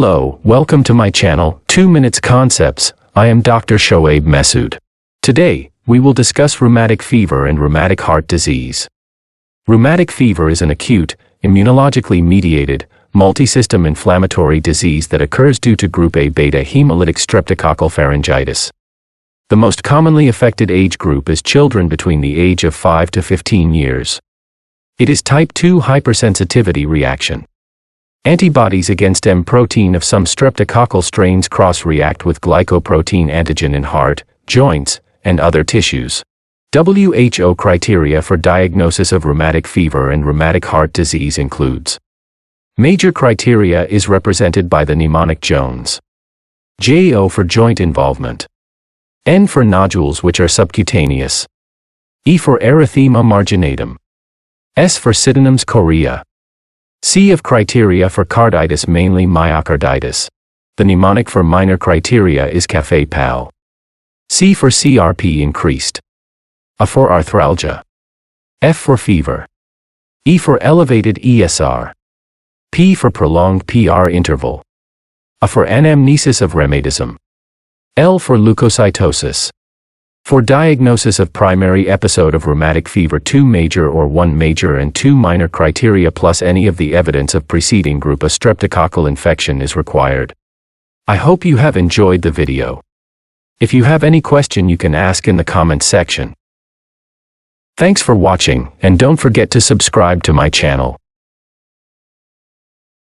Hello, welcome to my channel, 2 Minutes Concepts. I am Dr. Shoaib Mehsud. Today, we will discuss rheumatic fever and rheumatic heart disease. Rheumatic fever is an acute, immunologically mediated, multisystem inflammatory disease that occurs due to group A beta hemolytic streptococcal pharyngitis. The most commonly affected age group is children between the age of 5 to 15 years. It is type 2 hypersensitivity reaction. Antibodies against M protein of some streptococcal strains cross-react with glycoprotein antigen in heart, joints, and other tissues. WHO criteria for diagnosis of rheumatic fever and rheumatic heart disease includes: major criteria is represented by the mnemonic Jones. JO for joint involvement. N for nodules which are subcutaneous. E for erythema marginatum. S for synonyms chorea. C of criteria for carditis, mainly myocarditis. The mnemonic for minor criteria is café-pal. C for CRP increased. A for arthralgia. F for fever. E for elevated ESR. P for prolonged PR interval. A for anamnesis of rheumatism. L for leukocytosis. For diagnosis of primary episode of rheumatic fever, 2 major or 1 major and 2 minor criteria plus any of the evidence of preceding group A streptococcal infection is required. I hope you have enjoyed the video. If you have any question you can ask in the comments section. Thanks for watching, and don't forget to subscribe to my channel.